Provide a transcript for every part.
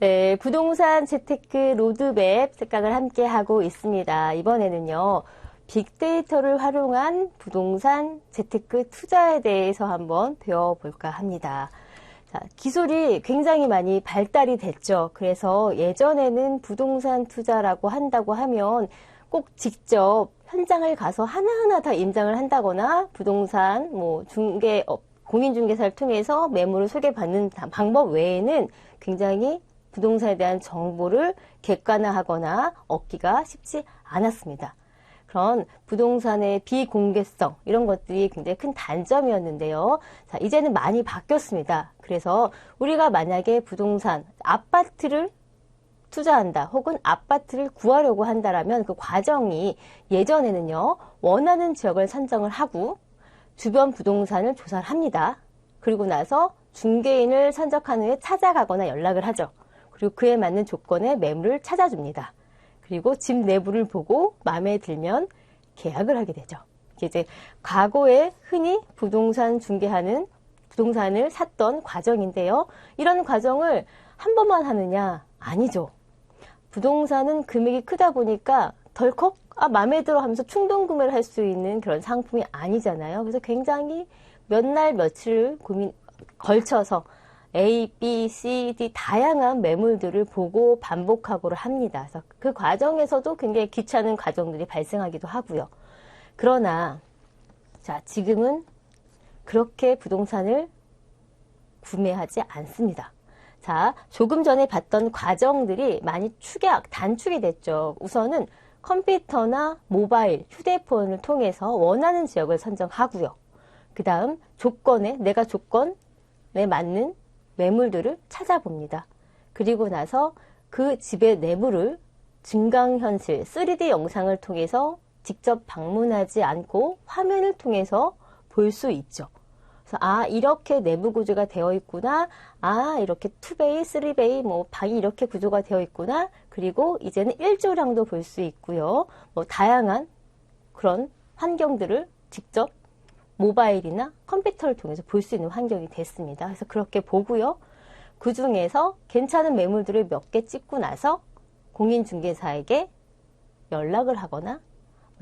네, 부동산 재테크 로드맵 생각을 함께 하고 있습니다. 이번에는요, 빅데이터를 활용한 부동산 재테크 투자에 대해서 한번 배워볼까 합니다. 자, 기술이 굉장히 많이 발달이 됐죠. 그래서 예전에는 부동산 투자라고 한다고 하면 꼭 직접 현장을 가서 하나하나 다 임장을 한다거나 부동산 공인중개사를 통해서 매물을 소개받는 방법 외에는 굉장히 부동산에 대한 정보를 객관화하거나 얻기가 쉽지 않았습니다. 그런 부동산의 비공개성 이런 것들이 굉장히 큰 단점이었는데요. 자, 이제는 많이 바뀌었습니다. 그래서 우리가 만약에 부동산, 아파트를 투자한다 혹은 아파트를 구하려고 한다라면 그 과정이 예전에는요. 원하는 지역을 선정을 하고 주변 부동산을 조사를 합니다. 그리고 나서 중개인을 선적한 후에 찾아가거나 연락을 하죠. 그리고 그에 맞는 조건의 매물을 찾아줍니다. 그리고 집 내부를 보고 마음에 들면 계약을 하게 되죠. 이제 과거에 흔히 부동산 중개하는 부동산을 샀던 과정인데요. 이런 과정을 한 번만 하느냐? 아니죠. 부동산은 금액이 크다 보니까 덜컥 마음에 들어 하면서 충동 구매를 할 수 있는 그런 상품이 아니잖아요. 그래서 굉장히 몇 날 며칠을 걸쳐서 A, B, C, D 다양한 매물들을 보고 반복하고를 합니다. 그래서 그 과정에서도 굉장히 귀찮은 과정들이 발생하기도 하고요. 그러나 자, 지금은 그렇게 부동산을 구매하지 않습니다. 자, 조금 전에 봤던 과정들이 많이 단축이 됐죠. 우선은 컴퓨터나 모바일, 휴대폰을 통해서 원하는 지역을 선정하고요. 그 다음 내가 조건에 맞는 매물들을 찾아봅니다. 그리고 나서 그 집의 내부를 증강현실 3D 영상을 통해서 직접 방문하지 않고 화면을 통해서 볼 수 있죠. 그래서 이렇게 내부 구조가 되어 있구나. 이렇게 2베이, 3베이, 방이 이렇게 구조가 되어 있구나. 그리고 이제는 일조량도 볼 수 있고요. 다양한 그런 환경들을 직접 모바일이나 컴퓨터를 통해서 볼 수 있는 환경이 됐습니다. 그래서 그렇게 보고요. 그 중에서 괜찮은 매물들을 몇 개 찍고 나서 공인중개사에게 연락을 하거나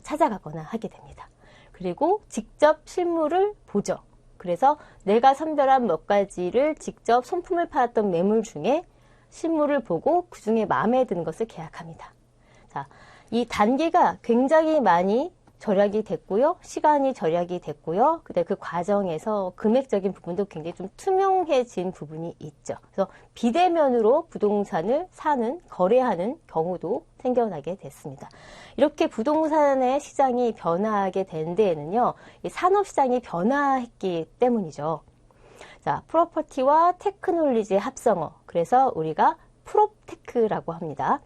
찾아가거나 하게 됩니다. 그리고 직접 실물을 보죠. 그래서 내가 선별한 몇 가지를 직접 손품을 팔았던 매물 중에 실물을 보고 그 중에 마음에 드는 것을 계약합니다. 자, 이 단계가 굉장히 많이 절약이 됐고요. 시간이 절약이 됐고요. 근데 그 과정에서 금액적인 부분도 굉장히 좀 투명해진 부분이 있죠. 그래서 비대면으로 부동산을 거래하는 경우도 생겨나게 됐습니다. 이렇게 부동산의 시장이 변화하게 된 데에는요, 이 산업시장이 변화했기 때문이죠. 자, 프로퍼티와 테크놀로지의 합성어. 그래서 우리가 프롭테크라고 합니다.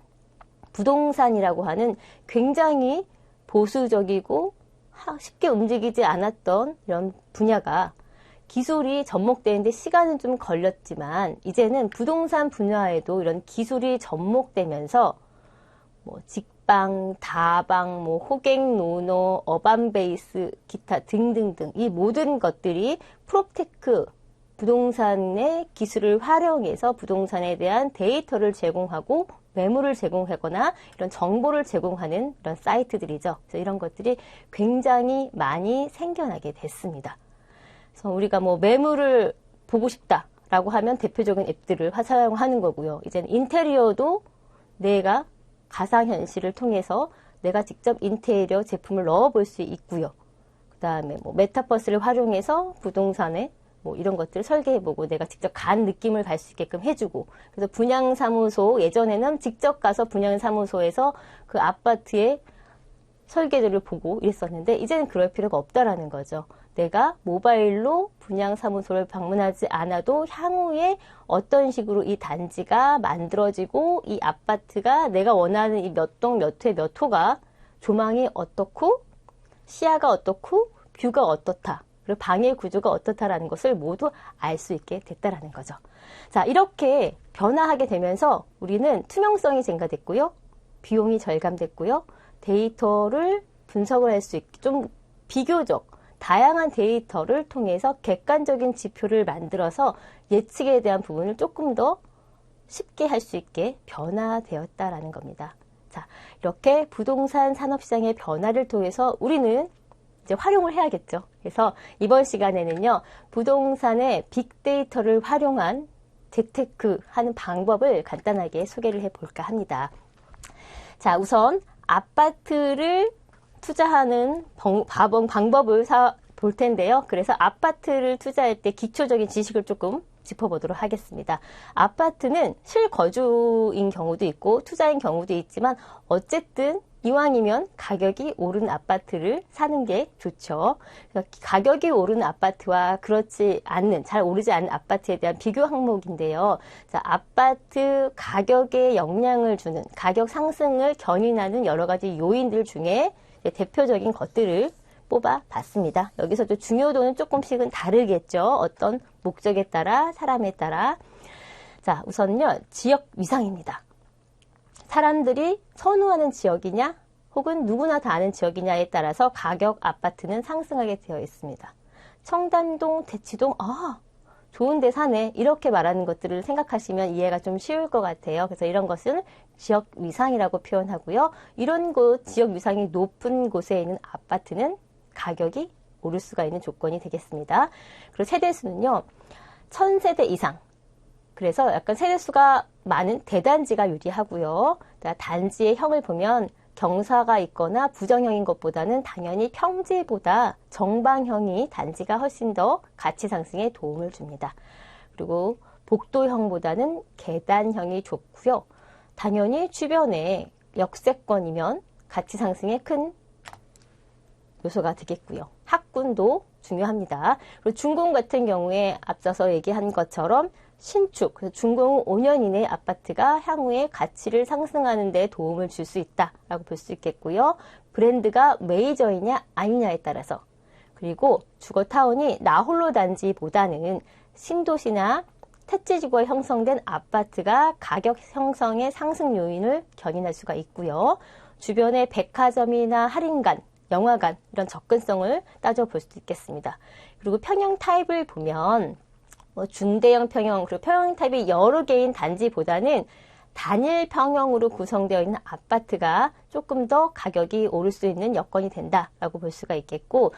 부동산이라고 하는 굉장히 보수적이고 쉽게 움직이지 않았던 이런 분야가 기술이 접목되는데 시간은 좀 걸렸지만 이제는 부동산 분야에도 이런 기술이 접목되면서 직방, 다방, 호갱, 노노, 어반베이스, 기타 등등등 이 모든 것들이 프롭테크 부동산의 기술을 활용해서 부동산에 대한 데이터를 제공하고 매물을 제공하거나 이런 정보를 제공하는 이런 사이트들이죠. 그래서 이런 것들이 굉장히 많이 생겨나게 됐습니다. 그래서 우리가 매물을 보고 싶다라고 하면 대표적인 앱들을 사용하는 거고요. 이제는 인테리어도 내가 가상현실을 통해서 내가 직접 인테리어 제품을 넣어볼 수 있고요. 그 다음에 메타버스를 활용해서 부동산에 이런 것들을 설계해보고 내가 직접 간 느낌을 갈 수 있게끔 해주고 그래서 분양사무소 예전에는 직접 가서 분양사무소에서 그 아파트의 설계도를 보고 이랬었는데 이제는 그럴 필요가 없다라는 거죠. 내가 모바일로 분양사무소를 방문하지 않아도 향후에 어떤 식으로 이 단지가 만들어지고 이 아파트가 내가 원하는 이 몇 동 몇 회 몇 호가 조망이 어떻고 시야가 어떻고 뷰가 어떻다. 그리고 방의 구조가 어떻다라는 것을 모두 알 수 있게 됐다라는 거죠. 자, 이렇게 변화하게 되면서 우리는 투명성이 증가됐고요. 비용이 절감됐고요. 데이터를 분석을 할 수 있게 좀 비교적 다양한 데이터를 통해서 객관적인 지표를 만들어서 예측에 대한 부분을 조금 더 쉽게 할 수 있게 변화되었다라는 겁니다. 자, 이렇게 부동산 산업시장의 변화를 통해서 우리는 이제 활용을 해야겠죠. 그래서 이번 시간에는요, 부동산의 빅데이터를 활용한 재테크 하는 방법을 간단하게 소개를 해볼까 합니다. 자, 우선 아파트를 투자하는 방법을 볼 텐데요. 그래서 아파트를 투자할 때 기초적인 지식을 조금 짚어보도록 하겠습니다. 아파트는 실거주인 경우도 있고 투자인 경우도 있지만 어쨌든 이왕이면 가격이 오른 아파트를 사는 게 좋죠. 가격이 오른 아파트와 그렇지 않는, 잘 오르지 않은 아파트에 대한 비교 항목인데요. 자, 아파트 가격에 영향을 주는, 가격 상승을 견인하는 여러 가지 요인들 중에 대표적인 것들을 뽑아봤습니다. 여기서도 중요도는 조금씩은 다르겠죠. 어떤 목적에 따라, 사람에 따라. 자, 우선요, 지역 위상입니다. 사람들이 선호하는 지역이냐 혹은 누구나 다 아는 지역이냐에 따라서 가격 아파트는 상승하게 되어 있습니다. 청담동, 대치동, 좋은 데 사네 이렇게 말하는 것들을 생각하시면 이해가 좀 쉬울 것 같아요. 그래서 이런 것은 지역 위상이라고 표현하고요. 이런 곳 지역 위상이 높은 곳에 있는 아파트는 가격이 오를 수가 있는 조건이 되겠습니다. 그리고 세대수는요, 1000세대 이상. 그래서 약간 세대수가 많은 대단지가 유리하고요. 단지의 형을 보면 경사가 있거나 부정형인 것보다는 당연히 평지보다 정방형이 단지가 훨씬 더 가치 상승에 도움을 줍니다. 그리고 복도형보다는 계단형이 좋고요. 당연히 주변에 역세권이면 가치 상승에 큰 요소가 되겠고요. 학군도 중요합니다. 그리고 준공 같은 경우에 앞서서 얘기한 것처럼 신축, 준공 5년 이내 아파트가 향후에 가치를 상승하는 데 도움을 줄 수 있다라고 볼 수 있겠고요. 브랜드가 메이저이냐 아니냐에 따라서, 그리고 주거타운이 나홀로 단지보다는 신도시나 택지지구가 형성된 아파트가 가격 형성의 상승 요인을 견인할 수가 있고요. 주변에 백화점이나 할인관, 영화관 이런 접근성을 따져볼 수도 있겠습니다. 그리고 평형 타입을 보면 중대형 평형, 그리고 평형 타입이 여러 개인 단지보다는 단일 평형으로 구성되어 있는 아파트가 조금 더 가격이 오를 수 있는 여건이 된다라고 볼 수가 있겠고,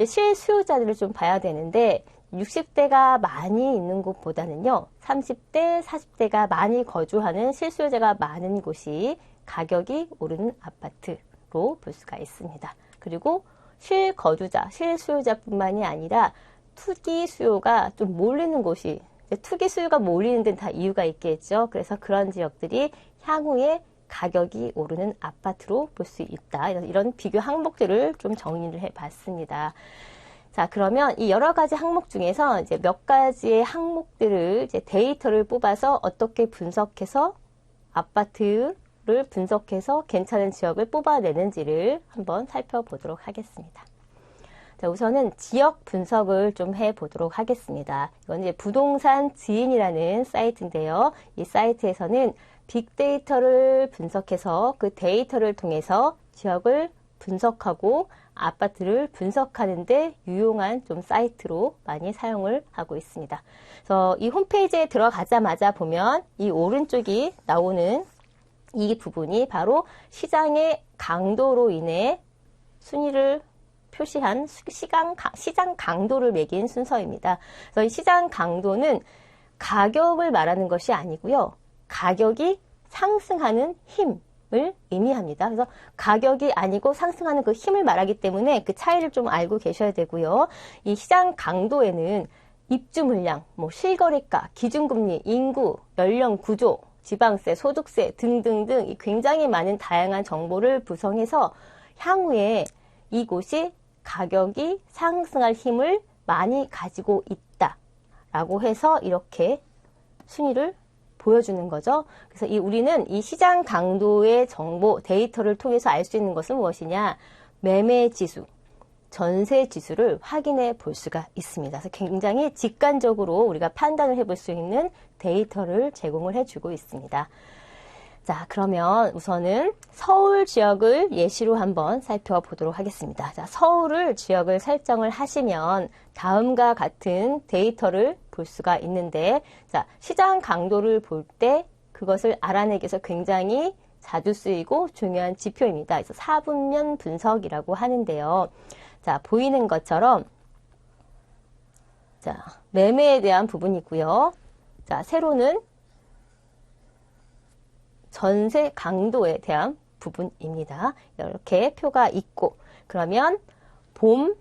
실수요자들을 좀 봐야 되는데 60대가 많이 있는 곳보다는요, 30대, 40대가 많이 거주하는 실수요자가 많은 곳이 가격이 오르는 아파트로 볼 수가 있습니다. 그리고 실거주자, 실수요자뿐만이 아니라 투기 수요가 좀 몰리는 곳이, 투기 수요가 몰리는 데는 다 이유가 있겠죠. 그래서 그런 지역들이 향후에 가격이 오르는 아파트로 볼 수 있다. 이런 비교 항목들을 좀 정리를 해봤습니다. 자, 그러면 이 여러 가지 항목 중에서 이제 몇 가지의 항목들을 이제 데이터를 뽑아서 어떻게 분석해서 아파트를 분석해서 괜찮은 지역을 뽑아내는지를 한번 살펴보도록 하겠습니다. 자, 우선은 지역 분석을 좀 해보도록 하겠습니다. 이건 이제 부동산 지인이라는 사이트인데요. 이 사이트에서는 빅데이터를 분석해서 그 데이터를 통해서 지역을 분석하고 아파트를 분석하는데 유용한 좀 사이트로 많이 사용을 하고 있습니다. 그래서 이 홈페이지에 들어가자마자 보면 이 오른쪽이 나오는 이 부분이 바로 시장의 강도로 인해 순위를 표시한 시장 강도를 매긴 순서입니다. 그래서 이 시장 강도는 가격을 말하는 것이 아니고요. 가격이 상승하는 힘을 의미합니다. 그래서 가격이 아니고 상승하는 그 힘을 말하기 때문에 그 차이를 좀 알고 계셔야 되고요. 이 시장 강도에는 입주 물량, 실거래가, 기준금리, 인구, 연령 구조, 지방세, 소득세 등등등 굉장히 많은 다양한 정보를 구성해서 향후에 이곳이 가격이 상승할 힘을 많이 가지고 있다라고 해서 이렇게 순위를 보여주는 거죠. 그래서 우리는 이 시장 강도의 정보, 데이터를 통해서 알 수 있는 것은 무엇이냐? 매매 지수, 전세 지수를 확인해 볼 수가 있습니다. 그래서 굉장히 직관적으로 우리가 판단을 해볼 수 있는 데이터를 제공을 해주고 있습니다. 자, 그러면 우선은 서울 지역을 예시로 한번 살펴보도록 하겠습니다. 자, 서울을 지역을 설정을 하시면 다음과 같은 데이터를 볼 수가 있는데, 자, 시장 강도를 볼 때 그것을 알아내기 위해서 굉장히 자주 쓰이고 중요한 지표입니다. 그래서 4분면 분석이라고 하는데요. 자, 보이는 것처럼 자, 매매에 대한 부분이고요. 자, 세로는 전세 강도에 대한 부분입니다. 이렇게 표가 있고, 그러면 봄,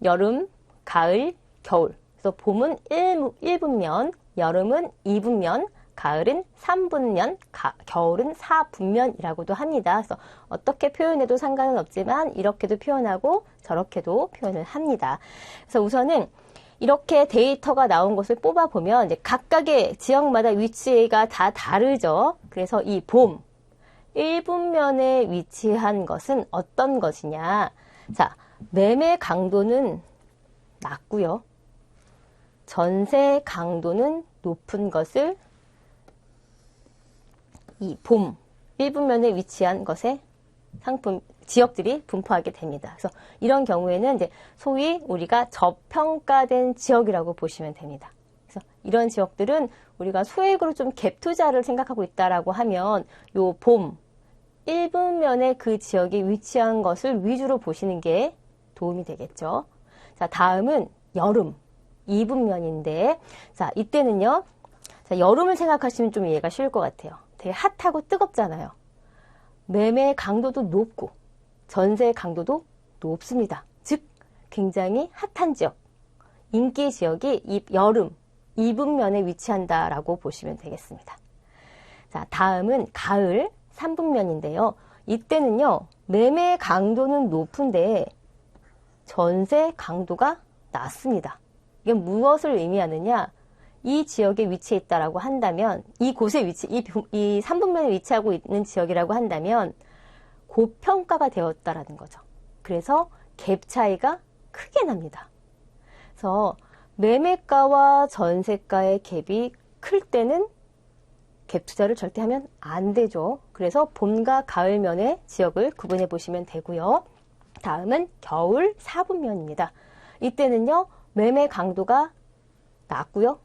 여름, 가을, 겨울. 그래서 봄은 1분면, 여름은 2분면, 가을은 3분면, 겨울은 4분면이라고도 합니다. 그래서 어떻게 표현해도 상관은 없지만 이렇게도 표현하고 저렇게도 표현을 합니다. 그래서 우선은 이렇게 데이터가 나온 것을 뽑아보면 이제 각각의 지역마다 위치가 다 다르죠. 그래서 이 봄, 1분면에 위치한 것은 어떤 것이냐. 자, 매매 강도는 낮고요. 전세 강도는 높은 것을 이 봄, 1분면에 위치한 것에 지역들이 분포하게 됩니다. 그래서 이런 경우에는 이제 소위 우리가 저평가된 지역이라고 보시면 됩니다. 그래서 이런 지역들은 우리가 소액으로 좀 갭 투자를 생각하고 있다라고 하면 요 봄, 1분면에 그 지역이 위치한 것을 위주로 보시는 게 도움이 되겠죠. 자, 다음은 여름, 2분면인데, 자, 이때는요, 자, 여름을 생각하시면 좀 이해가 쉬울 것 같아요. 되게 핫하고 뜨겁잖아요. 매매 강도도 높고 전세 강도도 높습니다. 즉 굉장히 핫한 지역, 인기 지역이 이 여름 2분면에 위치한다라고 보시면 되겠습니다. 자, 다음은 가을 3분면인데요. 이때는요, 매매 강도는 높은데 전세 강도가 낮습니다. 이게 무엇을 의미하느냐? 이 지역에 위치해 있다라고 한다면, 이곳에 이 3분면에 위치하고 있는 지역이라고 한다면 고평가가 되었다라는 거죠. 그래서 갭 차이가 크게 납니다. 그래서 매매가와 전세가의 갭이 클 때는 갭 투자를 절대 하면 안 되죠. 그래서 봄과 가을면의 지역을 구분해 보시면 되고요. 다음은 겨울 4분면입니다. 이때는요, 매매 강도가 낮고요.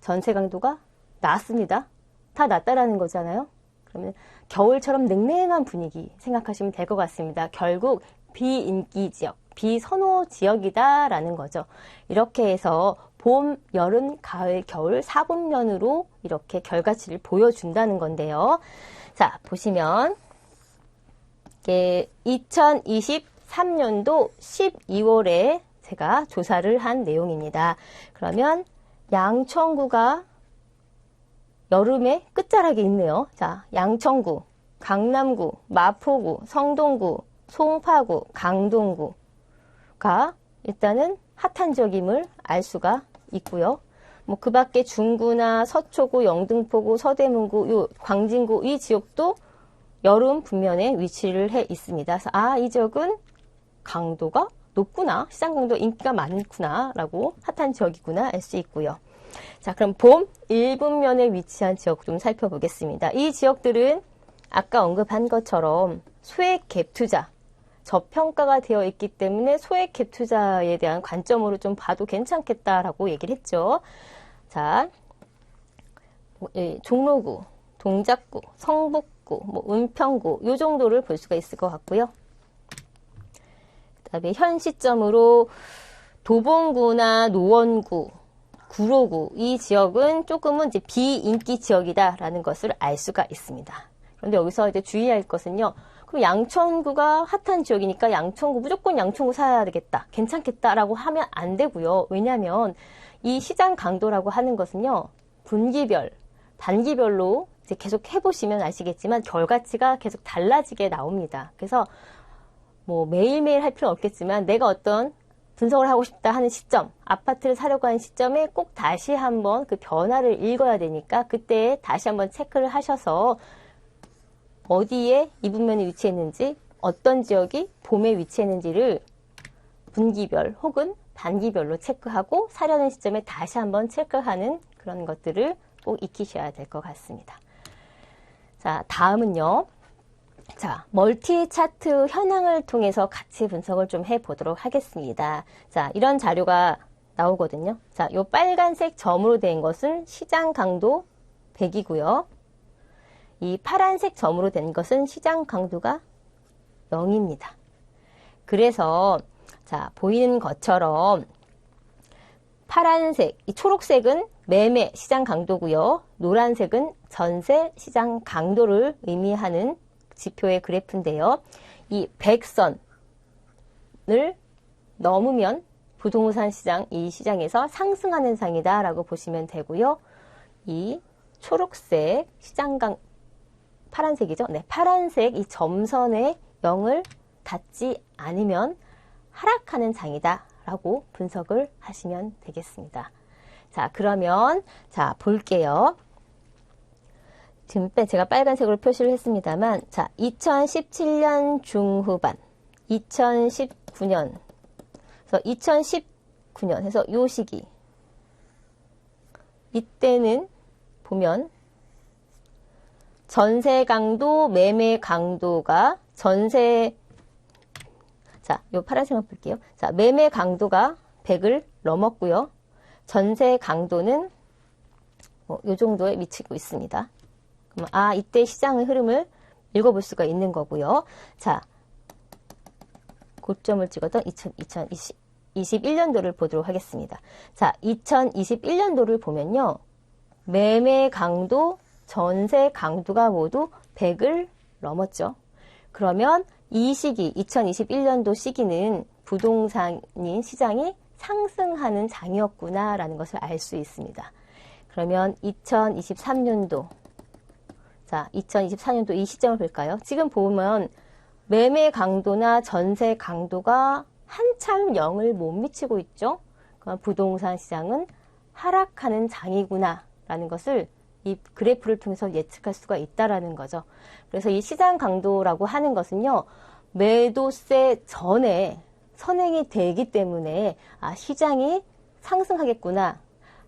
전세 강도가 낮습니다. 다 낮다라는 거잖아요. 그러면 겨울처럼 냉랭한 분위기 생각하시면 될 것 같습니다. 결국 비인기 지역, 비선호 지역이다라는 거죠. 이렇게 해서 봄, 여름, 가을, 겨울 4분면으로 이렇게 결과치를 보여준다는 건데요. 자, 보시면 이게 2023년도 12월에 제가 조사를 한 내용입니다. 그러면 양천구가 여름에 끝자락에 있네요. 자, 양천구, 강남구, 마포구, 성동구, 송파구, 강동구가 일단은 핫한 지역임을 알 수가 있고요. 뭐 그 밖에 중구나 서초구, 영등포구, 서대문구, 요 광진구 이 지역도 여름 분면에 위치를 해 있습니다. 그래서 이 지역은 강도가 높구나, 시장 강도 인기가 많구나 라고 핫한 지역이구나 알 수 있고요. 자, 그럼 봄 1분면에 위치한 지역 좀 살펴보겠습니다. 이 지역들은 아까 언급한 것처럼 소액 갭 투자, 저평가가 되어 있기 때문에 소액 갭 투자에 대한 관점으로 좀 봐도 괜찮겠다라고 얘기를 했죠. 자, 종로구, 동작구, 성북구, 은평구 이 정도를 볼 수가 있을 것 같고요. 그다음에 현 시점으로 도봉구나 노원구, 구로구 이 지역은 조금은 이제 비인기 지역이다라는 것을 알 수가 있습니다. 그런데 여기서 이제 주의할 것은요. 그럼 양천구가 핫한 지역이니까 양천구 무조건 양천구 사야 되겠다, 괜찮겠다라고 하면 안 되고요. 왜냐하면 이 시장 강도라고 하는 것은요, 분기별, 단기별로 이제 계속 해보시면 아시겠지만 결과치가 계속 달라지게 나옵니다. 그래서 뭐 매일매일 할 필요는 없겠지만 내가 어떤 분석을 하고 싶다 하는 시점, 아파트를 사려고 하는 시점에 꼭 다시 한번 그 변화를 읽어야 되니까 그때 다시 한번 체크를 하셔서 어디에 이분면이 위치했는지, 어떤 지역이 봄에 위치했는지를 분기별 혹은 단기별로 체크하고 사려는 시점에 다시 한번 체크하는 그런 것들을 꼭 익히셔야 될 것 같습니다. 자, 다음은요. 자, 멀티 차트 현황을 통해서 같이 분석을 좀 해보도록 하겠습니다. 자, 이런 자료가 나오거든요. 자, 요 빨간색 점으로 된 것은 시장 강도 100이고요. 이 파란색 점으로 된 것은 시장 강도가 0입니다. 그래서 자, 보이는 것처럼 파란색, 이 초록색은 매매 시장 강도고요. 노란색은 전세 시장 강도를 의미하는 지표의 그래프인데요. 이 100선을 넘으면 부동산 시장, 이 시장에서 상승하는 상이다라고 보시면 되고요. 이 초록색 파란색이죠. 네, 파란색 이 점선의 0을 닿지 않으면 하락하는 장이다 라고 분석을 하시면 되겠습니다. 자, 그러면 자, 볼게요. 지금 제가 빨간색으로 표시를 했습니다만, 자, 2017년 중후반, 2019년, 그래서 2019년 해서 요 시기, 이때는 보면 전세 강도, 매매 강도가 자, 요 파란색만 볼게요. 자, 매매 강도가 100을 넘었고요. 전세 강도는 요 정도에 미치고 있습니다. 그럼 이때 시장의 흐름을 읽어볼 수가 있는 거고요. 자, 고점을 찍었던 2021년도를 보도록 하겠습니다. 자, 2021년도를 보면요. 매매 강도, 전세 강도가 모두 100을 넘었죠. 그러면 이 시기, 2021년도 시기는 부동산인 시장이 상승하는 장이었구나라는 것을 알 수 있습니다. 그러면 2023년도, 자, 2024년도 이 시점을 볼까요? 지금 보면 매매 강도나 전세 강도가 한참 0을 못 미치고 있죠. 그럼 부동산 시장은 하락하는 장이구나라는 것을 이 그래프를 통해서 예측할 수가 있다라는 거죠. 그래서 이 시장 강도라고 하는 것은요, 매도세 전에 선행이 되기 때문에 시장이 상승하겠구나,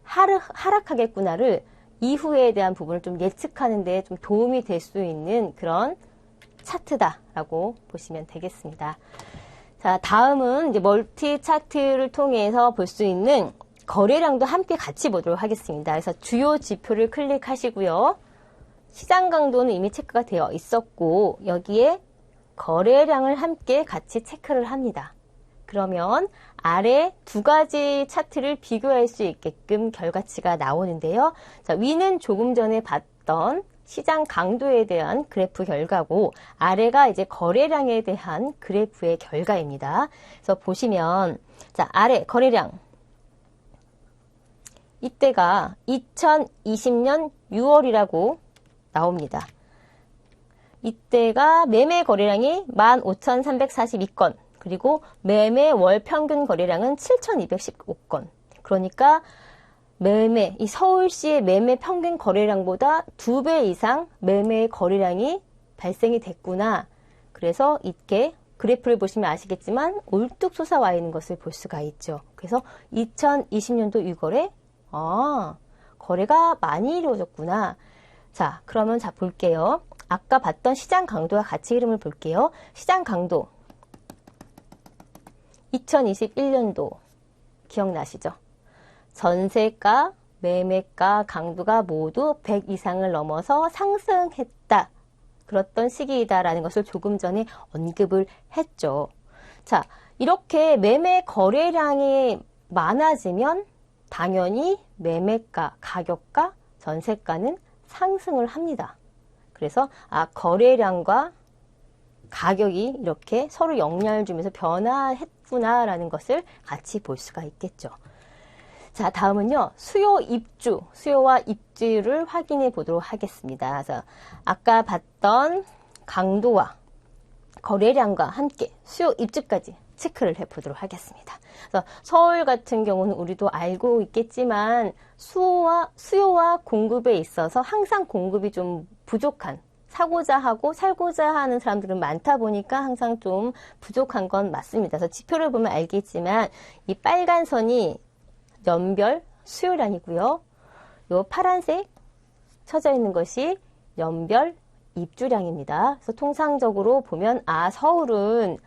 하락하겠구나를 이후에 대한 부분을 좀 예측하는 데 좀 도움이 될 수 있는 그런 차트다라고 보시면 되겠습니다. 자, 다음은 이제 멀티 차트를 통해서 볼 수 있는 거래량도 함께 같이 보도록 하겠습니다. 그래서 주요 지표를 클릭하시고요. 시장 강도는 이미 체크가 되어 있었고 여기에 거래량을 함께 같이 체크를 합니다. 그러면 아래 두 가지 차트를 비교할 수 있게끔 결과치가 나오는데요. 자, 위는 조금 전에 봤던 시장 강도에 대한 그래프 결과고 아래가 이제 거래량에 대한 그래프의 결과입니다. 그래서 보시면 자, 아래 거래량 이때가 2020년 6월이라고 나옵니다. 이때가 매매 거래량이 15,342건, 그리고 매매 월 평균 거래량은 7,215건. 그러니까 이 서울시의 매매 평균 거래량보다 2배 이상 매매 거래량이 발생이 됐구나. 그래서 이렇게 그래프를 보시면 아시겠지만 울뚝 솟아와 있는 것을 볼 수가 있죠. 그래서 2020년도 6월에 거래가 많이 이루어졌구나. 자, 그러면 볼게요. 아까 봤던 시장 강도와 같이 흐름을 볼게요. 시장 강도 2021년도 기억나시죠? 전세가, 매매가, 강도가 모두 100 이상을 넘어서 상승했다. 그랬던 시기이다라는 것을 조금 전에 언급을 했죠. 자, 이렇게 매매 거래량이 많아지면 당연히 매매가, 가격가, 전세가는 상승을 합니다. 그래서 거래량과 가격이 이렇게 서로 영향을 주면서 변화했구나라는 것을 같이 볼 수가 있겠죠. 자, 다음은요. 수요와 입주를 확인해 보도록 하겠습니다. 그래서 아까 봤던 강도와 거래량과 함께 수요 입주까지 체크를 해보도록 하겠습니다. 그래서 서울 같은 경우는 우리도 알고 있겠지만 수요와 공급에 있어서 항상 공급이 좀 부족한, 사고자 하고 살고자 하는 사람들은 많다 보니까 항상 좀 부족한 건 맞습니다. 그래서 지표를 보면 알겠지만 이 빨간 선이 연별 수요량이고요. 요 파란색 쳐져 있는 것이 연별 입주량입니다. 그래서 통상적으로 보면 서울은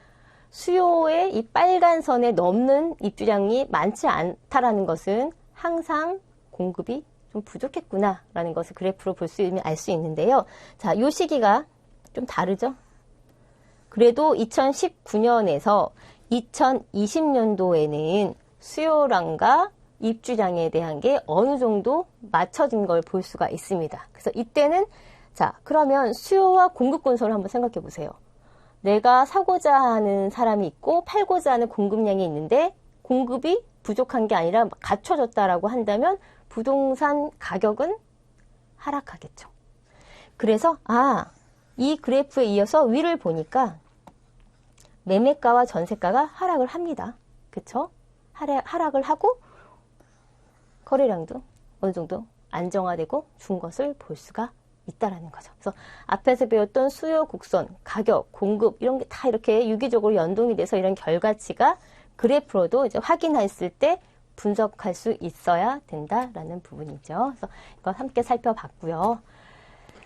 수요의 이 빨간 선에 넘는 입주량이 많지 않다라는 것은 항상 공급이 좀 부족했구나라는 것을 그래프로 볼 수 있으면 알 수 있는데요. 자, 요 시기가 좀 다르죠? 그래도 2019년에서 2020년도에는 수요량과 입주량에 대한 게 어느 정도 맞춰진 걸 볼 수가 있습니다. 그래서 이때는 자, 그러면 수요와 공급 건설을 한번 생각해 보세요. 내가 사고자 하는 사람이 있고 팔고자 하는 공급량이 있는데 공급이 부족한 게 아니라 갖춰졌다라고 한다면 부동산 가격은 하락하겠죠. 그래서 이 그래프에 이어서 위를 보니까 매매가와 전세가가 하락을 합니다. 그쵸? 하락을 하고 거래량도 어느 정도 안정화되고 준 것을 볼 수가 있다라는 거죠. 그래서 앞에서 배웠던 수요 곡선, 가격, 공급 이런 게 다 이렇게 유기적으로 연동이 돼서 이런 결과치가 그래프로도 이제 확인했을 때 분석할 수 있어야 된다라는 부분이죠. 그래서 이거 함께 살펴봤고요.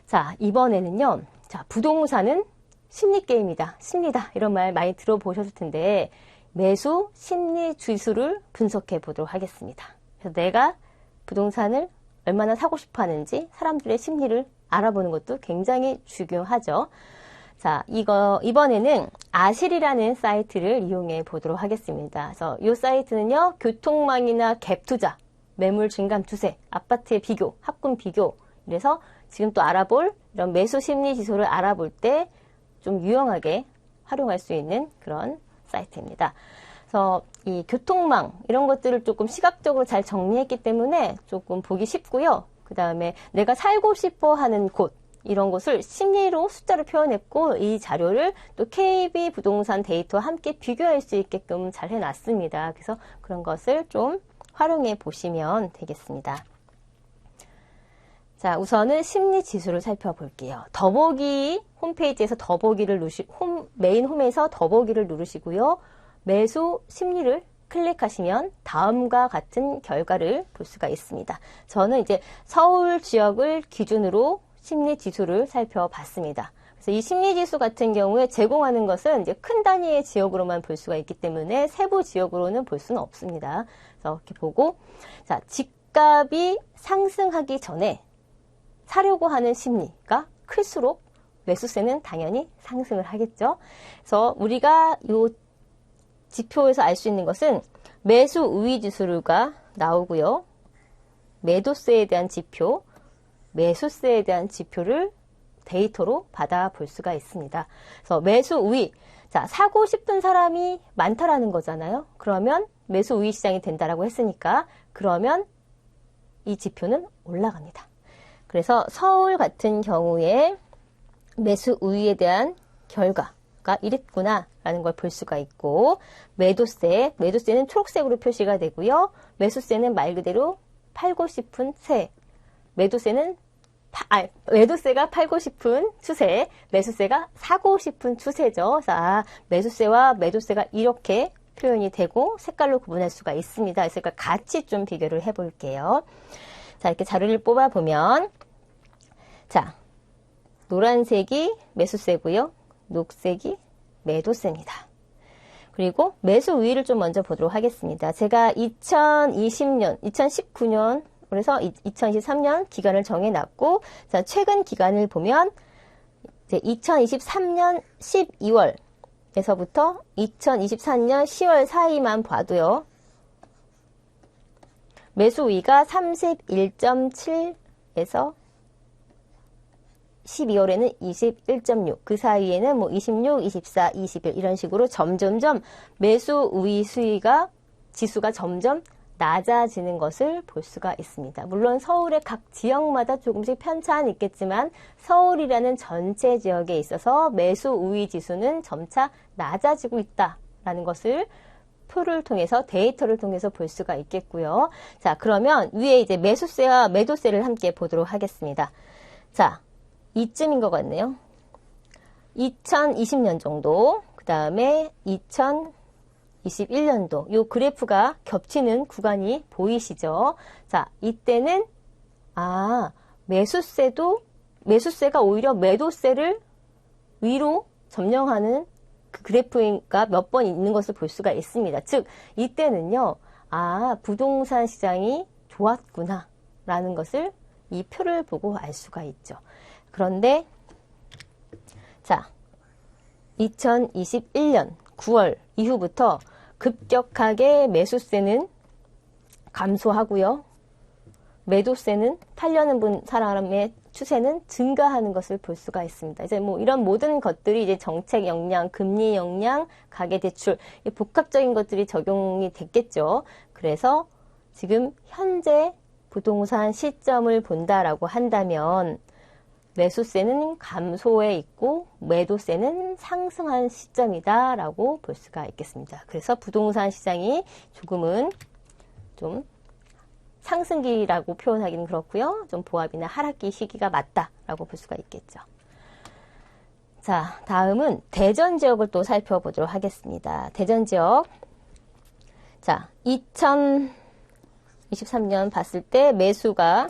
자, 이번에는요. 자, 부동산은 심리 게임이다. 심리다. 이런 말 많이 들어보셨을 텐데 매수 심리 지수를 분석해 보도록 하겠습니다. 그래서 내가 부동산을 얼마나 사고 싶어 하는지 사람들의 심리를 알아보는 것도 굉장히 중요하죠. 자, 이번에는 아실이라는 사이트를 이용해 보도록 하겠습니다. 그래서 이 사이트는요, 교통망이나 갭 투자, 매물 증감 추세, 아파트의 비교, 학군 비교, 이래서 지금 또 알아볼 이런 매수 심리 지수를 알아볼 때 좀 유용하게 활용할 수 있는 그런 사이트입니다. 그래서 이 교통망 이런 것들을 조금 시각적으로 잘 정리했기 때문에 조금 보기 쉽고요. 그 다음에 내가 살고 싶어 하는 곳 이런 것을 심리로 숫자로 표현했고 이 자료를 또 KB 부동산 데이터와 함께 비교할 수 있게끔 잘 해놨습니다. 그래서 그런 것을 좀 활용해 보시면 되겠습니다. 자, 우선은 심리 지수를 살펴볼게요. 더보기 홈페이지에서 더보기를 메인 홈에서 더보기를 누르시고요. 매수 심리를 클릭하시면 다음과 같은 결과를 볼 수가 있습니다. 저는 이제 서울 지역을 기준으로 심리 지수를 살펴봤습니다. 그래서 이 심리 지수 같은 경우에 제공하는 것은 이제 큰 단위의 지역으로만 볼 수가 있기 때문에 세부 지역으로는 볼 수는 없습니다. 그래서 이렇게 보고, 자, 집값이 상승하기 전에 사려고 하는 심리가 클수록 매수세는 당연히 상승을 하겠죠. 그래서 우리가 이 지표에서 알 수 있는 것은 매수 우위 지수가 나오고요. 매도세에 대한 지표, 매수세에 대한 지표를 데이터로 받아볼 수가 있습니다. 그래서 매수 우위, 자, 사고 싶은 사람이 많다라는 거잖아요. 그러면 매수 우위 시장이 된다라고 했으니까 그러면 이 지표는 올라갑니다. 그래서 서울 같은 경우에 매수 우위에 대한 결과가 이랬구나라는 걸 볼 수가 있고 매도세는 초록색으로 표시가 되고요. 매수세는 말 그대로 팔고 싶은 세. 매도세가 팔고 싶은 추세, 매수세가 사고 싶은 추세죠. 자, 매수세와 매도세가 이렇게 표현이 되고 색깔로 구분할 수가 있습니다. 그래서 같이 좀 비교를 해볼게요. 자, 이렇게 자료를 뽑아보면, 자, 노란색이 매수세고요. 녹색이 매도세입니다. 그리고 매수 우위를 좀 먼저 보도록 하겠습니다. 제가 2019년, 그래서 2023년 기간을 정해놨고, 자, 최근 기간을 보면, 이제 2023년 12월에서부터 2024년 10월 사이만 봐도요, 매수 우위가 31.7에서 12월에는 21.6, 그 사이에는 뭐 26, 24, 21 이런 식으로 점점점 매수 우위 지수가 점점 낮아지는 것을 볼 수가 있습니다. 물론 서울의 각 지역마다 조금씩 편차는 있겠지만 서울이라는 전체 지역에 있어서 매수 우위 지수는 점차 낮아지고 있다라는 것을 표를 통해서 데이터를 통해서 볼 수가 있겠고요. 자, 그러면 위에 이제 매수세와 매도세를 함께 보도록 하겠습니다. 자, 이쯤인 것 같네요. 2020년 정도, 그 다음에 2021년도 요 그래프가 겹치는 구간이 보이시죠? 자, 이때는 매수세가 오히려 매도세를 위로 점령하는 그 그래프가 몇 번 있는 것을 볼 수가 있습니다. 즉, 이때는요, 부동산 시장이 좋았구나. 라는 것을 이 표를 보고 알 수가 있죠. 그런데 자, 2021년 9월 이후부터 급격하게 매수세는 감소하고요. 매도세는 팔려는 사람의 추세는 증가하는 것을 볼 수가 있습니다. 이제 뭐 이런 모든 것들이 이제 정책 역량, 금리 역량, 가계 대출, 복합적인 것들이 적용이 됐겠죠. 그래서 지금 현재 부동산 시점을 본다라고 한다면 매수세는 감소해 있고 매도세는 상승한 시점이다라고 볼 수가 있겠습니다. 그래서 부동산 시장이 조금은 좀 상승기라고 표현하기는 그렇고요. 좀 보합이나 하락기 시기가 맞다라고 볼 수가 있겠죠. 자, 다음은 대전 지역을 또 살펴보도록 하겠습니다. 대전 지역. 자, 2023년 봤을 때 매수가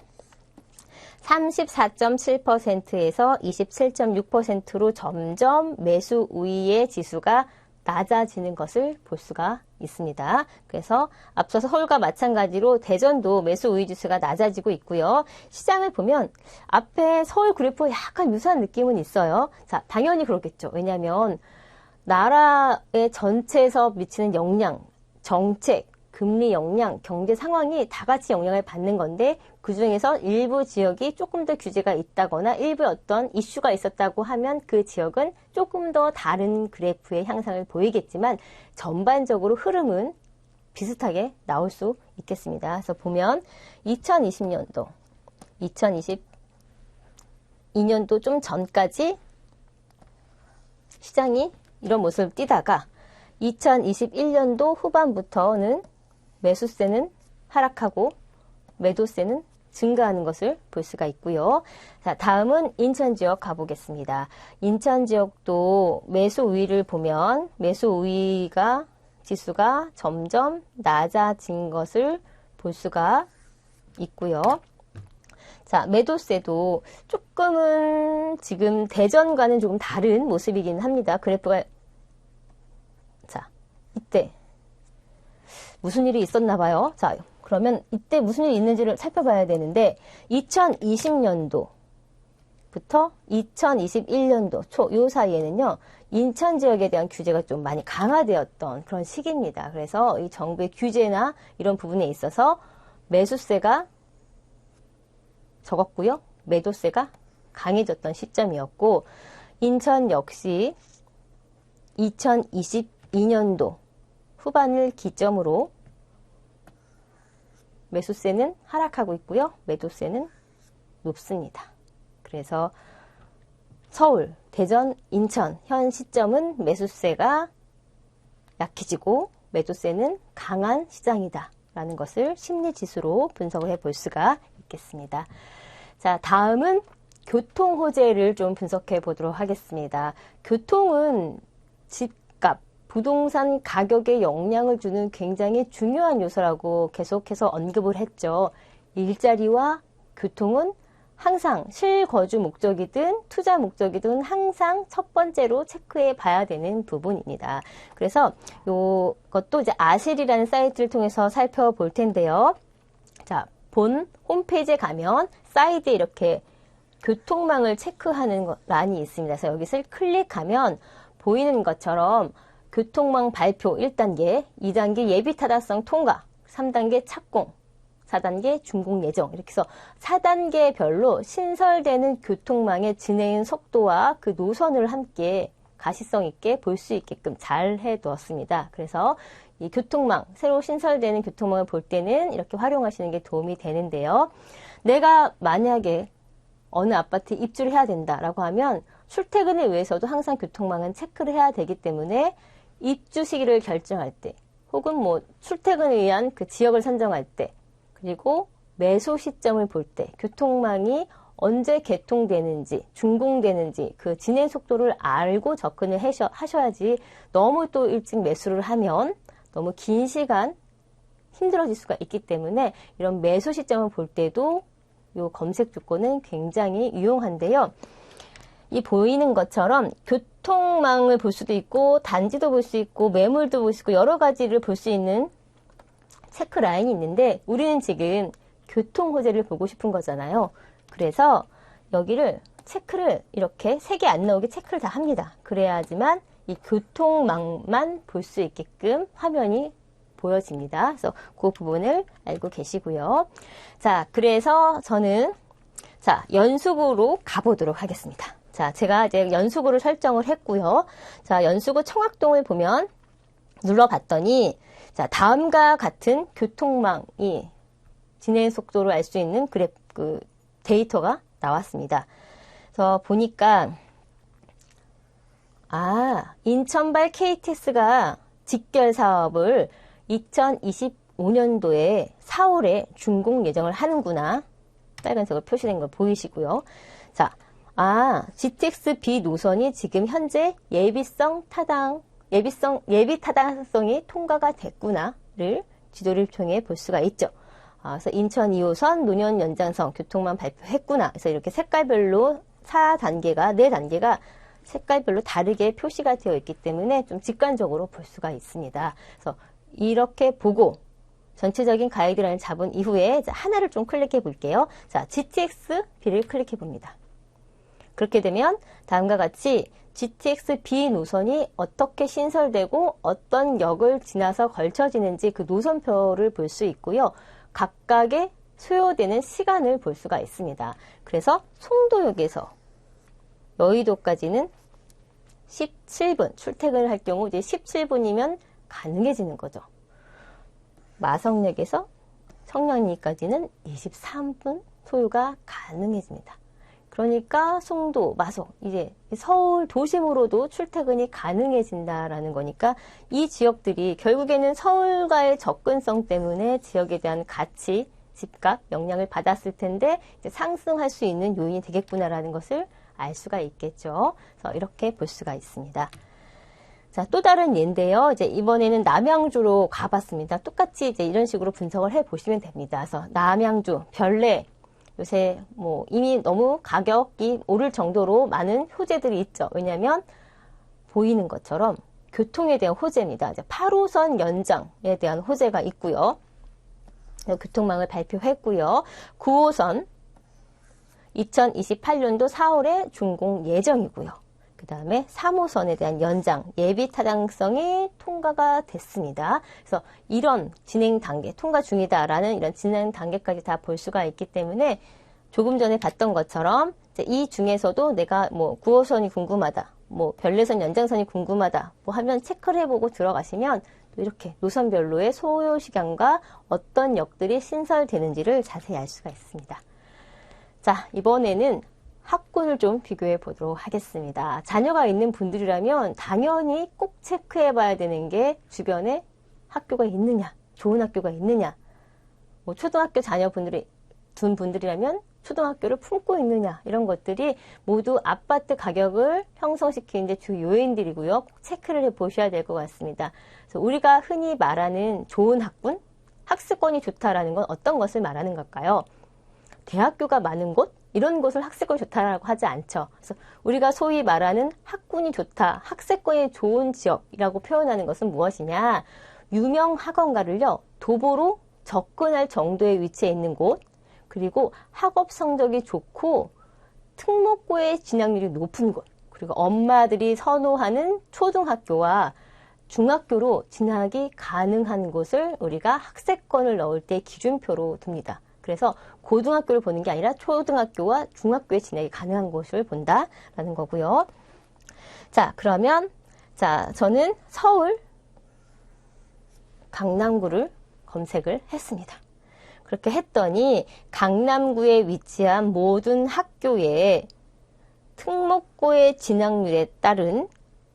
34.7%에서 27.6%로 점점 매수 우위의 지수가 낮아지는 것을 볼 수가 있습니다. 그래서 앞서서 서울과 마찬가지로 대전도 매수 우위 지수가 낮아지고 있고요. 시장을 보면 앞에 서울 그래프와 약간 유사한 느낌은 있어요. 자, 당연히 그렇겠죠. 왜냐하면 나라의 전체에서 미치는 영향, 정책, 금리 영향, 경제 상황이 다 같이 영향을 받는 건데 그중에서 일부 지역이 조금 더 규제가 있다거나 일부 어떤 이슈가 있었다고 하면 그 지역은 조금 더 다른 그래프의 향상을 보이겠지만 전반적으로 흐름은 비슷하게 나올 수 있겠습니다. 그래서 보면 2020년도, 2022년도 좀 전까지 시장이 이런 모습을 띠다가 2021년도 후반부터는 매수세는 하락하고 매도세는 증가하는 것을 볼 수가 있고요. 자, 다음은 인천 지역 가보겠습니다. 인천 지역도 매수 우위를 보면 매수 우위가 지수가 점점 낮아진 것을 볼 수가 있고요. 자, 매도세도 조금은 지금 대전과는 조금 다른 모습이긴 합니다. 그래프가 자, 이때 무슨 일이 있었나 봐요. 자, 그러면 이때 무슨 일이 있는지를 살펴봐야 되는데 2020년도부터 2021년도 초 요 사이에는요. 인천 지역에 대한 규제가 좀 많이 강화되었던 그런 시기입니다. 그래서 이 정부의 규제나 이런 부분에 있어서 매수세가 적었고요. 매도세가 강해졌던 시점이었고 인천 역시 2022년도 후반을 기점으로 매수세는 하락하고 있고요. 매도세는 높습니다. 그래서 서울, 대전, 인천 현 시점은 매수세가 약해지고 매도세는 강한 시장이다 라는 것을 심리지수로 분석을 해볼 수가 있겠습니다. 자, 다음은 교통 호재를 좀 분석해 보도록 하겠습니다. 교통은 집값, 부동산 가격에 영향을 주는 굉장히 중요한 요소라고 계속해서 언급을 했죠. 일자리와 교통은 항상 실거주 목적이든 투자 목적이든 항상 첫 번째로 체크해 봐야 되는 부분입니다. 그래서 이것도 이제 아실이라는 사이트를 통해서 살펴볼 텐데요. 자, 본 홈페이지에 가면 사이드에 이렇게 교통망을 체크하는 란이 있습니다. 그래서 여기서 클릭하면 보이는 것처럼 교통망 발표 1단계, 2단계 예비 타당성 통과, 3단계 착공, 4단계 준공 예정 이렇게 해서 4단계별로 신설되는 교통망의 진행 속도와 그 노선을 함께 가시성 있게 볼 수 있게끔 잘 해두었습니다. 그래서 이 교통망, 새로 신설되는 교통망을 볼 때는 이렇게 활용하시는 게 도움이 되는데요. 내가 만약에 어느 아파트에 입주를 해야 된다라고 하면 출퇴근을 위해서도 항상 교통망은 체크를 해야 되기 때문에 입주 시기를 결정할 때 혹은 뭐 출퇴근을 위한 그 지역을 선정할 때 그리고 매수 시점을 볼 때 교통망이 언제 개통되는지 준공되는지 그 진행 속도를 알고 접근을 하셔야지 너무 또 일찍 매수를 하면 너무 긴 시간 힘들어질 수가 있기 때문에 이런 매수 시점을 볼 때도 이 검색 조건은 굉장히 유용한데요. 이 보이는 것처럼 교통망을 볼 수도 있고 단지도 볼 수 있고 매물도 볼 수 있고 여러 가지를 볼 수 있는 체크 라인이 있는데 우리는 지금 교통 호재를 보고 싶은 거잖아요. 그래서 여기를 체크를 이렇게 색이 안 나오게 체크를 다 합니다. 그래야지만 이 교통망만 볼 수 있게끔 화면이 보여집니다. 그래서 그 부분을 알고 계시고요. 자, 그래서 저는 자, 연수구로 가보도록 하겠습니다. 자, 제가 이제 연수구를 설정을 했고요. 자, 연수구 청학동을 보면 눌러봤더니 자, 다음과 같은 교통망이 진행 속도를 알 수 있는 그 데이터가 나왔습니다. 그래서 보니까 인천발 KTX가 직결 사업을 2025년도에 4월에 준공 예정을 하는구나. 빨간색으로 표시된 걸 보이시고요. 자, GTX B 노선이 지금 현재 예비 타당성이 통과가 됐구나를 지도를 통해 볼 수가 있죠. 그래서 인천 2호선 노년 연장선 교통망 발표했구나. 그래서 이렇게 색깔별로 4단계가 색깔별로 다르게 표시가 되어 있기 때문에 좀 직관적으로 볼 수가 있습니다. 그래서 이렇게 보고 전체적인 가이드라인을 잡은 이후에 하나를 좀 클릭해 볼게요. 자, GTX B를 클릭해 봅니다. 그렇게 되면 다음과 같이 GTX B 노선이 어떻게 신설되고 어떤 역을 지나서 걸쳐지는지 그 노선표를 볼 수 있고요. 각각의 소요되는 시간을 볼 수가 있습니다. 그래서 송도역에서 여의도까지는 17분, 출퇴근을 할 경우 이제 17분이면 가능해지는 거죠. 마성역에서 청량리까지는 23분 소요가 가능해집니다. 그러니까 송도, 마성, 이제 서울 도심으로도 출퇴근이 가능해진다라는 거니까 이 지역들이 결국에는 서울과의 접근성 때문에 지역에 대한 가치, 집값, 영향을 받았을 텐데 이제 상승할 수 있는 요인이 되겠구나라는 것을 알 수가 있겠죠. 그래서 이렇게 볼 수가 있습니다. 자, 또 다른 예인데요. 이제 이번에는 남양주로 가봤습니다. 똑같이 이제 이런 식으로 분석을 해 보시면 됩니다. 그래서 남양주, 별내, 요새 뭐 이미 너무 가격이 오를 정도로 많은 호재들이 있죠. 왜냐하면 보이는 것처럼 교통에 대한 호재입니다. 이제 8호선 연장에 대한 호재가 있고요. 교통망을 발표했고요. 9호선 2028년도 4월에 준공 예정이고요. 그 다음에 3호선에 대한 연장 예비 타당성이 통과가 됐습니다. 그래서 이런 진행 단계, 통과 중이다라는 이런 진행 단계까지 다 볼 수가 있기 때문에 조금 전에 봤던 것처럼 이제 이 중에서도 내가 뭐 9호선이 궁금하다, 뭐 별내선 연장선이 궁금하다, 뭐 하면 체크를 해보고 들어가시면 또 이렇게 노선별로의 소요 시간과 어떤 역들이 신설되는지를 자세히 알 수가 있습니다. 자, 이번에는 학군을 좀 비교해 보도록 하겠습니다. 자녀가 있는 분들이라면 당연히 꼭 체크해 봐야 되는 게 주변에 학교가 있느냐, 좋은 학교가 있느냐, 뭐 초등학교 자녀분들이 둔 분들이라면 초등학교를 품고 있느냐, 이런 것들이 모두 아파트 가격을 형성시키는 데 주 요인들이고요. 꼭 체크를 해 보셔야 될 것 같습니다. 그래서 우리가 흔히 말하는 좋은 학군, 학습권이 좋다라는 건 어떤 것을 말하는 걸까요? 대학교가 많은 곳, 이런 곳을 학습권이 좋다라고 하지 않죠. 그래서 우리가 소위 말하는 학군이 좋다, 학습권이 좋은 지역이라고 표현하는 것은 무엇이냐? 유명 학원가를요, 도보로 접근할 정도의 위치에 있는 곳, 그리고 학업 성적이 좋고 특목고의 진학률이 높은 곳, 그리고 엄마들이 선호하는 초등학교와 중학교로 진학이 가능한 곳을 우리가 학습권을 넣을 때 기준표로 둡니다. 그래서 고등학교를 보는 게 아니라 초등학교와 중학교에 진학이 가능한 곳을 본다라는 거고요. 자, 그러면 저는 서울 강남구를 검색을 했습니다. 그렇게 했더니 강남구에 위치한 모든 학교의 특목고의 진학률에 따른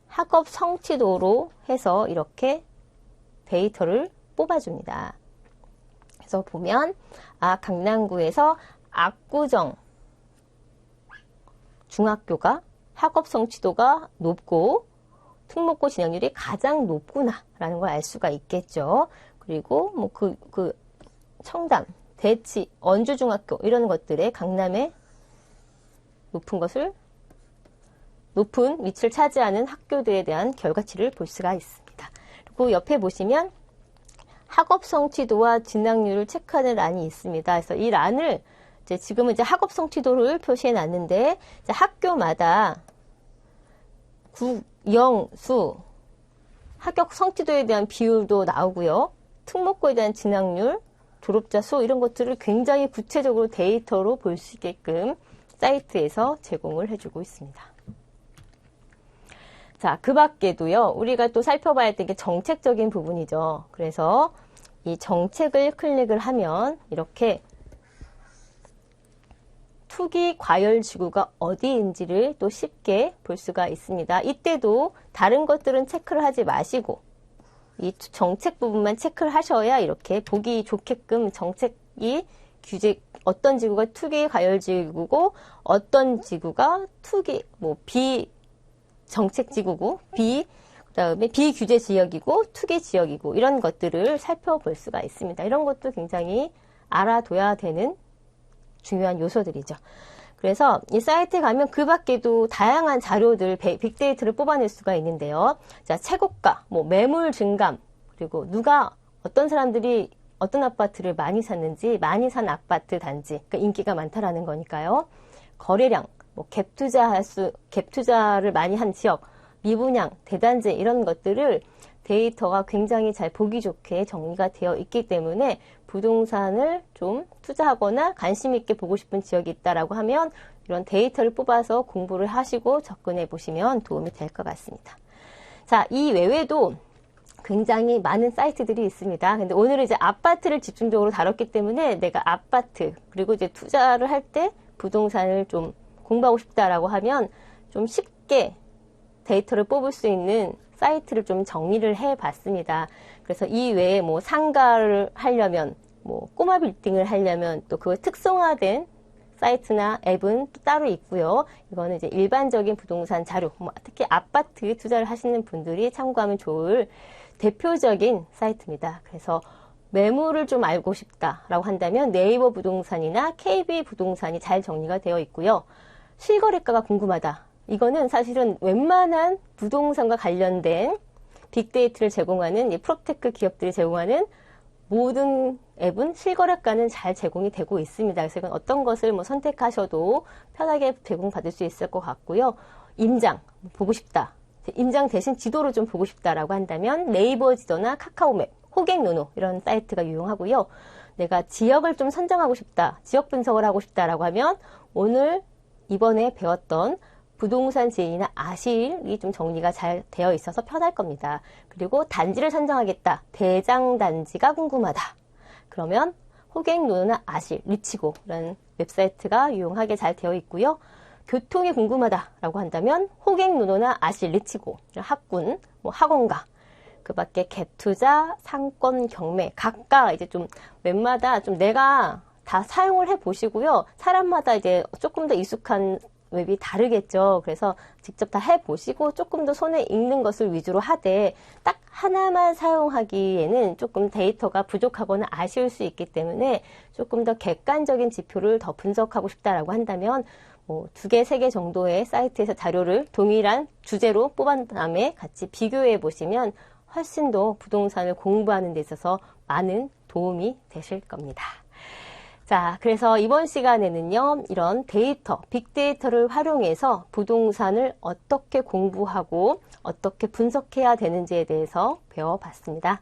학업 성취도로 해서 이렇게 데이터를 뽑아줍니다. 그래서 보면 강남구에서 압구정 중학교가 학업 성취도가 높고 특목고 진학률이 가장 높구나라는 걸 알 수가 있겠죠. 그리고 뭐 청담, 대치, 언주중학교 이런 것들의 강남에 높은 위치를 차지하는 학교들에 대한 결과치를 볼 수가 있습니다. 그리고 옆에 보시면 학업 성취도와 진학률을 체크하는 란이 있습니다. 그래서 이 란을 지금은 이제 학업 성취도를 표시해 놨는데 학교마다 국, 영, 수 학업 성취도에 대한 비율도 나오고요. 특목고에 대한 진학률, 졸업자 수 이런 것들을 굉장히 구체적으로 데이터로 볼 수 있게끔 사이트에서 제공을 해주고 있습니다. 자, 그 밖에도요, 우리가 또 살펴봐야 되는 게 정책적인 부분이죠. 그래서 이 정책을 클릭을 하면 이렇게 투기 과열 지구가 어디인지를 또 쉽게 볼 수가 있습니다. 이때도 다른 것들은 체크를 하지 마시고 이 정책 부분만 체크를 하셔야 이렇게 보기 좋게끔 정책이 어떤 지구가 투기 과열 지구고 어떤 지구가 투기 비정책 지구고 그다음에 비규제 지역이고 투기 지역이고 이런 것들을 살펴볼 수가 있습니다. 이런 것도 굉장히 알아둬야 되는 중요한 요소들이죠. 그래서 이 사이트에 가면 그 밖에도 다양한 자료들, 빅데이터를 뽑아낼 수가 있는데요. 자, 최고가, 매물 증감, 그리고 어떤 사람들이 어떤 아파트를 많이 샀는지, 많이 산 아파트 단지, 그러니까 인기가 많다라는 거니까요. 거래량, 갭투자를 많이 한 지역, 미분양, 대단지 이런 것들을 데이터가 굉장히 잘 보기 좋게 정리가 되어 있기 때문에 부동산을 좀 투자하거나 관심 있게 보고 싶은 지역이 있다라고 하면 이런 데이터를 뽑아서 공부를 하시고 접근해 보시면 도움이 될 것 같습니다. 자, 이 외에도 굉장히 많은 사이트들이 있습니다. 근데 오늘은 이제 아파트를 집중적으로 다뤘기 때문에 내가 아파트 그리고 이제 투자를 할 때 부동산을 좀 공부하고 싶다라고 하면 좀 쉽게 데이터를 뽑을 수 있는 사이트를 좀 정리를 해 봤습니다. 그래서 이 외에 상가를 하려면, 꼬마 빌딩을 하려면 또 그 특성화된 사이트나 앱은 또 따로 있고요. 이거는 이제 일반적인 부동산 자료, 특히 아파트 투자를 하시는 분들이 참고하면 좋을 대표적인 사이트입니다. 그래서 매물을 좀 알고 싶다라고 한다면 네이버 부동산이나 KB 부동산이 잘 정리가 되어 있고요. 실거래가가 궁금하다. 이거는 사실은 웬만한 부동산과 관련된 빅데이터를 제공하는 프롭테크 기업들이 제공하는 모든 앱은 실거래가는 잘 제공이 되고 있습니다. 그래서 이건 어떤 것을 선택하셔도 편하게 제공받을 수 있을 것 같고요. 임장 보고 싶다. 임장 대신 지도를 좀 보고 싶다라고 한다면 네이버 지도나 카카오맵, 호갱노노 이런 사이트가 유용하고요. 내가 지역을 좀 선정하고 싶다. 지역 분석을 하고 싶다라고 하면 이번에 배웠던 부동산 제이나 아실이 좀 정리가 잘 되어 있어서 편할 겁니다. 그리고 단지를 선정하겠다. 대장 단지가 궁금하다. 그러면 호갱노노나 아실, 리치고 이런 웹사이트가 유용하게 잘 되어 있고요. 교통이 궁금하다라고 한다면 호갱노노나 아실, 리치고 학군, 학원가 그 밖에 갭투자, 상권, 경매 각각 이제 좀 웹마다 좀 내가 다 사용을 해 보시고요. 사람마다 이제 조금 더 익숙한 웹이 다르겠죠. 그래서 직접 다 해보시고 조금 더 손에 익는 것을 위주로 하되 딱 하나만 사용하기에는 조금 데이터가 부족하거나 아쉬울 수 있기 때문에 조금 더 객관적인 지표를 더 분석하고 싶다라고 한다면 2개, 3개 정도의 사이트에서 자료를 동일한 주제로 뽑은 다음에 같이 비교해 보시면 훨씬 더 부동산을 공부하는 데 있어서 많은 도움이 되실 겁니다. 자, 그래서 이번 시간에는요, 이런 데이터, 빅데이터를 활용해서 부동산을 어떻게 공부하고 어떻게 분석해야 되는지에 대해서 배워봤습니다.